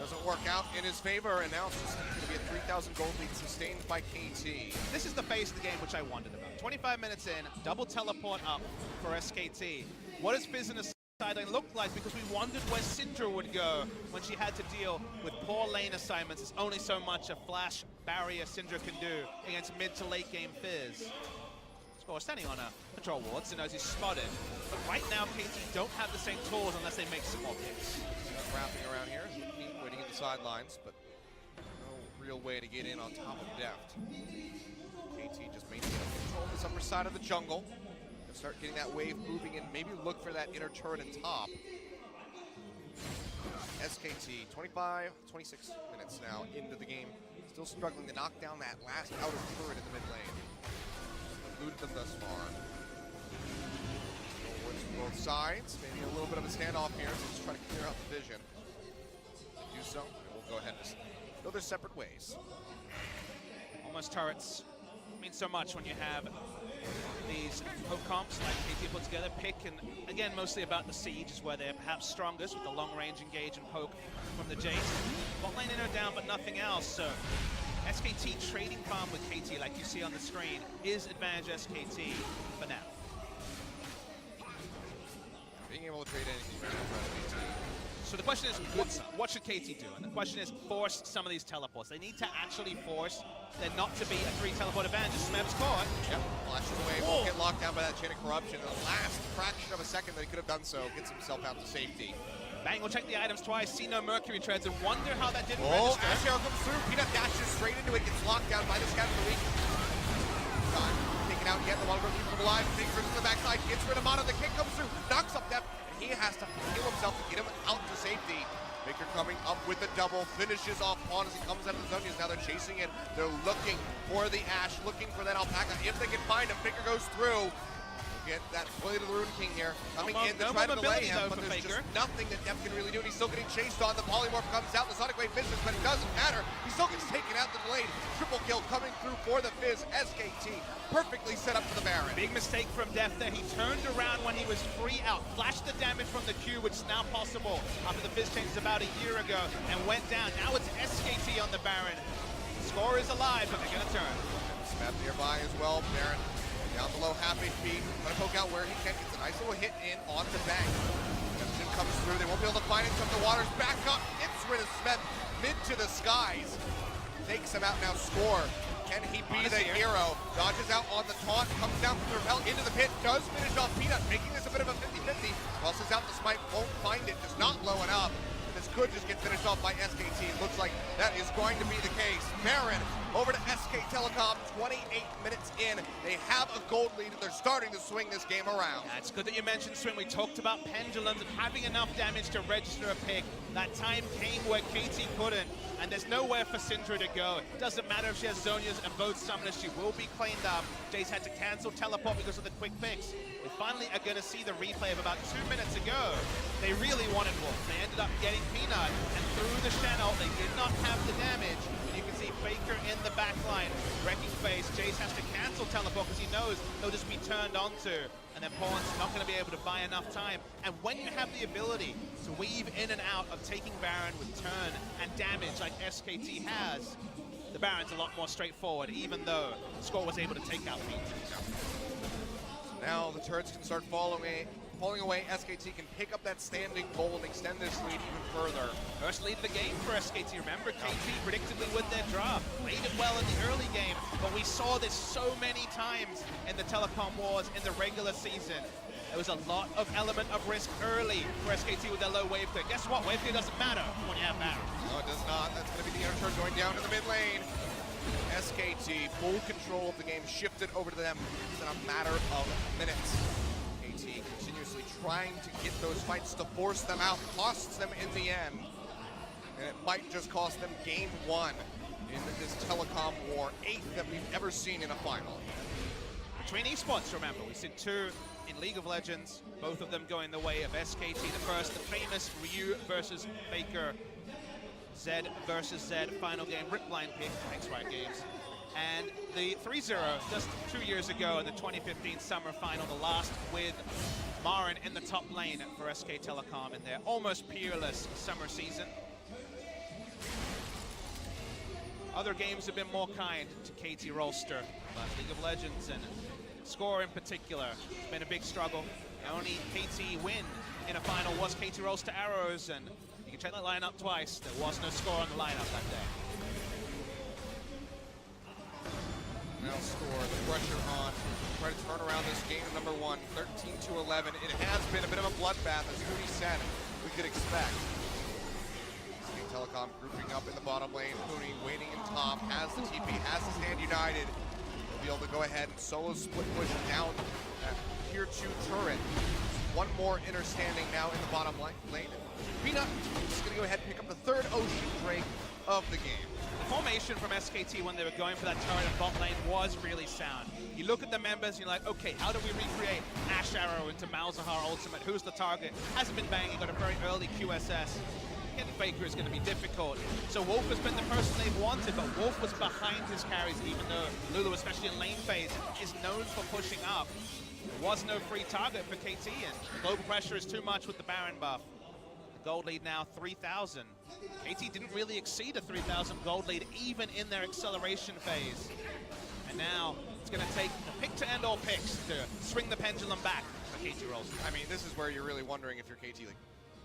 Doesn't work out in his favor, and now it's just going to be a 3,000 gold lead sustained by KT. This is the phase of the game which I wondered about. 25 minutes in, double teleport up for SKT. What does Fizz in the sideline look like? Because we wondered where Syndra would go when she had to deal with poor lane assignments. It's only so much a flash barrier Syndra can do against mid to late game Fizz. Score standing on a control ward, so knows he's spotted. But right now, KT don't have the same tools unless they make some more picks. Wrapping around here, waiting at the sidelines, but no real way to get in on top of Deft. KT just maintaining control of this upper side of the jungle. And start getting that wave moving and maybe look for that inner turret and top. SKT, 26 minutes now into the game. Still struggling to knock down that last outer turret in the mid lane. Eluded them thus far. Works from both sides. Maybe a little bit of a standoff here, so just try to clear out the vision. To do so, and we'll go ahead and go their separate ways. Almost turrets mean so much when you have these poke comps like KT put together. Pick, and again, mostly about the siege is where they're perhaps strongest with the long range engage and poke from the Jace. Bot lane in or down, but nothing else. So SKT trading farm with KT, like you see on the screen, is advantage SKT for now. Being able to trade anything for SKT. So the question is, what should KT do? And the question is, force some of these teleports. They need to actually force there not to be a 3 teleport advantage. Smeb's caught. Yep, flashes away, won't get locked down by that chain of corruption. In the last fraction of a second that he could have done so, gets himself out to safety. Bang will check the items twice, see no Mercury treads, and wonder how that didn't register. register. Ashiel comes through, Peanut dashes straight into it, gets locked down by the scout of the week. Time taken out yet, the one keeps him alive, big to the backside, gets rid of Mana, the kick comes through, knocks up Deft, and he has to heal himself to get him out to safety. Baker coming up with the double, finishes off Pawn as he comes out of the zone. Now they're chasing it, they're looking for the Ashe, looking for that Alpaca. If they can find him, Baker goes through. Get that Blade of the Rune King here, coming in to try to delay him, but there's just nothing that Deft can really do, and he's still getting chased on. The Polymorph comes out, the Sonic Wave finishes, but it doesn't matter. He still gets taken out the delayed. Triple kill coming through for the Fizz. SKT perfectly set up for the Baron. Big mistake from Deft there. He turned around when he was free out, flashed the damage from the Q, which is now possible after the Fizz changes about a year ago, and went down. Now it's SKT on the Baron. Score is alive, but they're gonna turn. Smeb nearby as well, Baron. Down below, half HP, gonna poke out where he can, gets a nice little hit in on the bank. Redemption comes through, they won't be able to find him, some of the water's back up, gets rid of Smeb, mid to the skies. Takes him out now, Score. Can he be the hero? Dodges out on the taunt, comes down from the repel into the pit, does finish off Peanut, making this a bit of a 50-50. Tosses out the smite, won't find it, just not low enough. This could just get finished off by SKT. Looks like that is going to be the case. Baron over to SK Telecom, 28 minutes in. They have a gold lead, and they're starting to swing this game around. Yeah, it's good that you mentioned swing. We talked about pendulums and having enough damage to register a pick. That time came where KT couldn't, and there's nowhere for Syndra to go. It doesn't matter if she has Zonias and both summoners, she will be cleaned up. Jace had to cancel teleport because of the quick picks. We finally are going to see the replay of about 2 minutes ago. They really wanted Wolf. They ended up getting Peanut, and through the channel, they did not have the damage. And you can see Faker in the back line, wrecking face. Jace has to cancel teleport because he knows he'll just be turned onto. And then Pawn's not going to be able to buy enough time. And when you have the ability to weave in and out of taking Baron with turn and damage like SKT has, the Baron's a lot more straightforward, even though Score was able to take out Pete. Now the turrets can start falling away. SKT can pick up that standing goal and extend this lead even further. First lead of the game for SKT. Remember, KT predictably with their draft. Played it well in the early game, but we saw this so many times in the Telecom Wars in the regular season. There was a lot of element of risk early for SKT with their low wave clear. Guess what? Wave clear doesn't matter when you have Baron. No, it does not. That's going to be the inner turn going down to the mid lane. SKT, full control of the game, shifted over to them in a matter of minutes. KT continuously trying to get those fights to force them out, costs them in the end. And it might just cost them game 1 in this Telecom War, 8th that we've ever seen in a final. Between esports, remember, we've seen 2 in League of Legends, both of them going the way of SKT. The first, the famous Ryu versus Faker, Zed versus Zed final game, Rip Blind pick, thanks Riot Games. And the 3-0 just 2 years ago in the 2015 summer final, the last with Marin in the top lane for SK Telecom in their almost peerless summer season. Other games have been more kind to KT Rolster, but League of Legends and Score in particular, it's been a big struggle. The only KT win in a final was KT Rolster Arrows, and you can check that lineup twice. There was no Score on the lineup that day. Now Score, the pressure on, try to turn around this game number 1, 13-11. It has been a bit of a bloodbath, as Moody said, we could expect. SKT Telecom grouping up in the bottom lane. Mooney waiting in top, has the TP, has to stand united. He'll be able to go ahead and solo split push down that tier 2 turret. One more inner standing now in the bottom lane. Peanut is going to go ahead and pick up the 3rd Ocean Drake of the game. The formation from SKT when they were going for that turret in bot lane was really sound. You look at the members and you're like, okay, how do we recreate Ash Arrow into Malzahar Ultimate? Who's the target? Hasn't been banging, got a very early QSS. Getting Faker is going to be difficult. So Wolf has been the person they've wanted, but Wolf was behind his carries, even though Lulu, especially in lane phase, is known for pushing up. There was no free target for KT, and global pressure is too much with the Baron buff. The gold lead now 3,000. KT didn't really exceed a 3,000 gold lead, even in their acceleration phase. And now it's going to take a pick to end all picks to swing the pendulum back for KT Rolster. I mean, this is where you're really wondering if you're KT, like,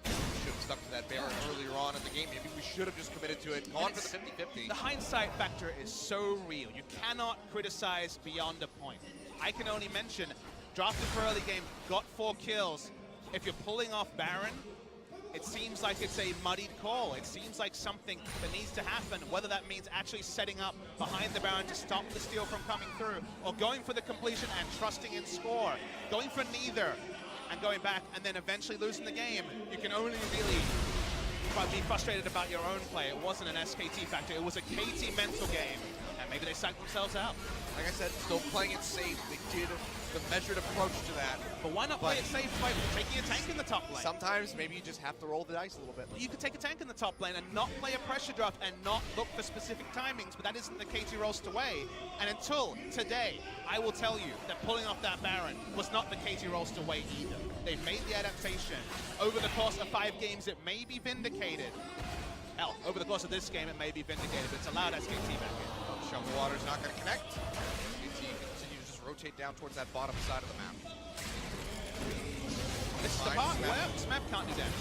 should have stuck to that Baron earlier on in the game. Maybe we should have just committed to it, gone for the 50-50. The hindsight factor is so real. You cannot criticize beyond a point. I can only mention, drafted for early game, got 4 kills. If you're pulling off Baron, it seems like it's a muddied call. It seems like something that needs to happen, whether that means actually setting up behind the Baron to stop the steal from coming through, or going for the completion and trusting in Score. Going for neither and going back and then eventually losing the game. You can only really be frustrated about your own play. It wasn't an SKT factor, it was a KT mental game, and maybe they psyched themselves out. Like I said, still playing it safe. They did the measured approach to that. But why not play it safe by taking a tank in the top lane? Sometimes maybe you just have to roll the dice a little bit. You could take a tank in the top lane and not play a pressure draft and not look for specific timings, but that isn't the KT Rolster way. And until today, I will tell you that pulling off that Baron was not the KT Rolster way either. They've made the adaptation. Over the course of 5 games, it may be vindicated. Hell, over the course of this game, it may be vindicated, but it's allowed SKT back in. Shovel Water's not going to connect. SKT continues to just rotate down towards that bottom side of the map. This is the part where Smeb can't do damage.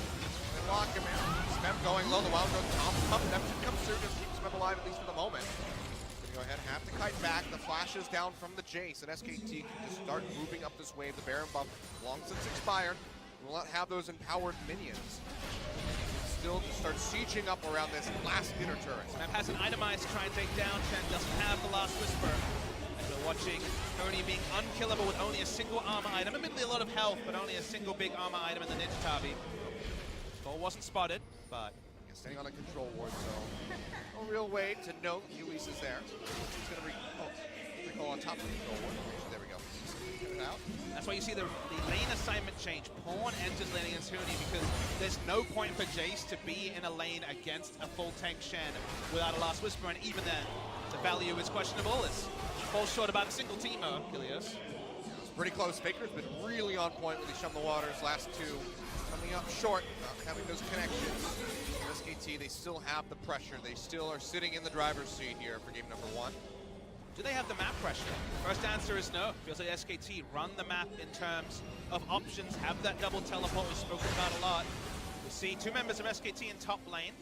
They lock him in. Smeb going low, the wild goes top. Neptune comes through, just keeps Smeb alive, at least for the moment. Gonna go ahead and have to kite back. The flashes down from the Jace, and SKT can just start moving up this wave. The Baron buff long since expired. We will not have those empowered minions. Still to start sieging up around this last inner turret. Smeb has an itemized to try and take down. Chen doesn't have the last whisper. We're watching Tony being unkillable with only a single armor item. Admittedly a lot of health, but only a single big armor item in the Ninja Tabi. Goal wasn't spotted, but standing on a control ward, so no real way to know Luis is there. He's gonna recall on top of the control ward. There we go. Get it out. That's why you see the lane assignment change. Pawn enters lane against Huni because there's no point for Jace to be in a lane against a full tank Shen without a last whisper, and even then, the value is questionable. It's falls short about a single teamer, Kilios. It's pretty close. Faker's been really on point with these Shovel Waters. Last 2 coming up short, not having those connections. SKT, they still have the pressure. They still are sitting in the driver's seat here for game number 1. Do they have the map pressure? First answer is no. Feels like SKT run the map in terms of options, have that double teleport we've spoken about a lot. We see 2 members of SKT in top lane.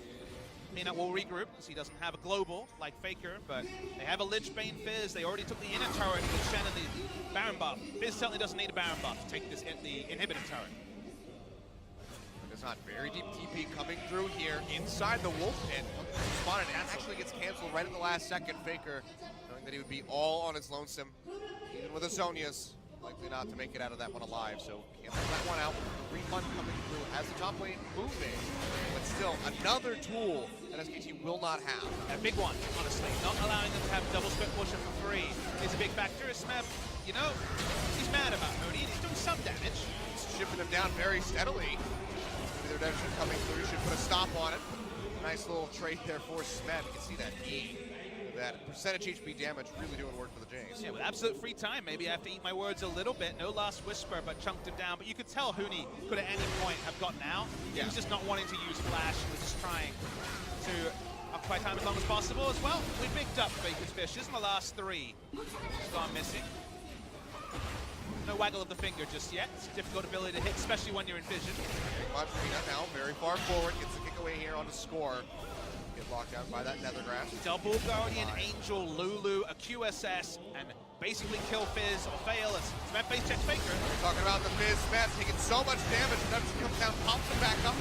Peanut will regroup because he doesn't have a global like Faker, but they have a Lich Bane Fizz. They already took the inner turret with Shen and the Baron buff. Fizz certainly doesn't need a Baron buff to take this the inhibitor turret. There's not very deep TP coming through here inside the Wolf Pit. Spotted and actually gets canceled right at the last second. Faker, knowing that he would be all on his lonesome, even with his Zonias, likely not to make it out of that one alive, so cancel that one out. Refund coming through as the top lane moving, but still another tool that SKT will not have. A big one, honestly. Not allowing them to have double split pusher for free is a big factor. Smeb, you know, he's mad about Moody. He's doing some damage. He's shipping him down very steadily. Maybe the redemption coming through should put a stop on it. Nice little trade there for Smeb. You can see that E. That percentage HP damage really doing work for the Jays. Yeah, with absolute free time, maybe I have to eat my words a little bit. No last whisper, but chunked him down. But you could tell Huni could at any point have gotten out. He was just not wanting to use Flash. He was just trying to occupy time as long as possible as well. We picked up Faker's Fishes in the last 3. It's gone missing. No waggle of the finger just yet. It's a difficult ability to hit, especially when you're in vision. Madrina now very far forward, gets the kick away here on the score. Get locked out by that Nethergrass. Double Guardian, Angel, Lulu, a QSS, and basically kill Fizz or fail as Smeb face checks Faker. We're talking about the Fizz. Smeb taking so much damage. Smeb comes down, pops him back up.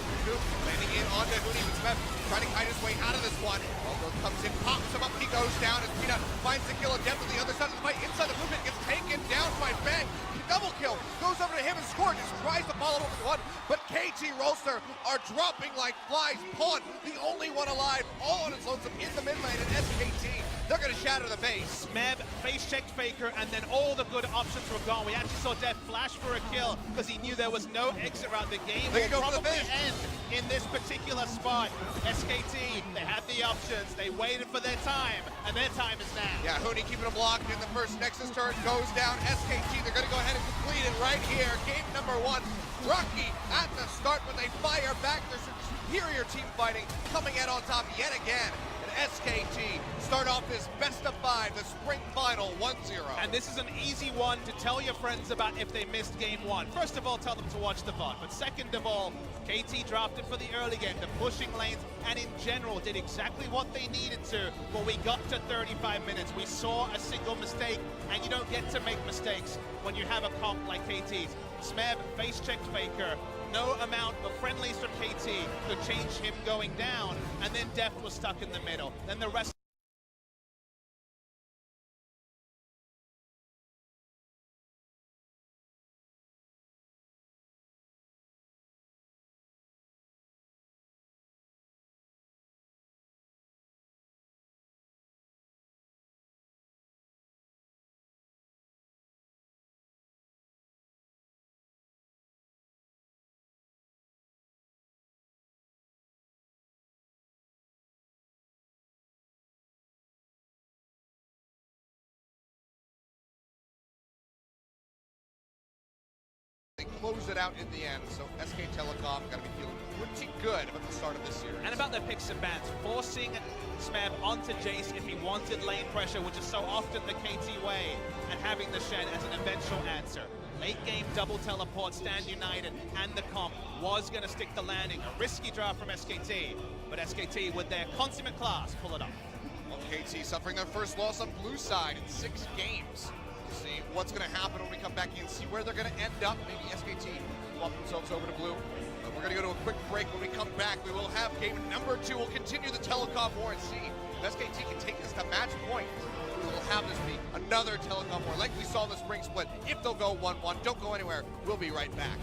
Landing in onto Huni, but Smeb trying to kite his way out of this one. Aldo comes in, pops him up, he goes down as Peanut finds the kill of Depth on the other side of the fight. Inside the movement, gets taken down by Bang. Double kill, goes over to him and scores, just tries to follow up with one, but KT Rolster are dropping like flies. Pawn, the only one alive, all on its lonesome in the mid lane, and SKT, they're gonna shatter the base. Smeb face checked Faker, and then all the good options were gone. We actually saw Def flash for a kill, because he knew there was no exit route. The game will probably end in this particular spot. SKT, they had the options, they waited for their time, and their time is now. Yeah, Huni keeping him locked in the first Nexus turret, goes down. SKT, they're gonna go ahead and complete it right here. Game number 1. Rocky at the start when they fire back. There's superior team fighting coming out on top yet again. And SKT start off this best of 5, the spring final 1-0. And this is an easy one to tell your friends about if they missed game 1. First of all, tell them to watch the VOD. But second of all, KT drafted for the early game, the pushing lanes, and in general did exactly what they needed to. But we got to 35 minutes. We saw a single mistake, and you don't get to make mistakes when you have a comp like KT's. Smeb face checked Faker. No amount of friendlies from KT could change him going down, and then Deft was stuck in the middle. Then the rest they close it out in the end, so SK Telecom got to be feeling pretty good about the start of this series. and about their picks and bans, forcing Smeb onto Jace if he wanted lane pressure, which is so often the KT way, and having the Shed as an eventual answer. Late game double teleport, Stand United, and the comp was going to stick the landing. A risky draft from SKT, but SKT with their consummate class pull it off. Well, KT suffering their first loss on blue side in 6 games. We'll see what's going to happen when we come back in, see where they're going to end up. Maybe SKT swap themselves over to blue. But we're going to go to a quick break. When we come back, we will have game number 2. We'll continue the telecom war and see if SKT can take this to match point. We will have this be another telecom war like we saw in the spring split. If they'll go 1-1, don't go anywhere. We'll be right back.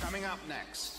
Coming up next.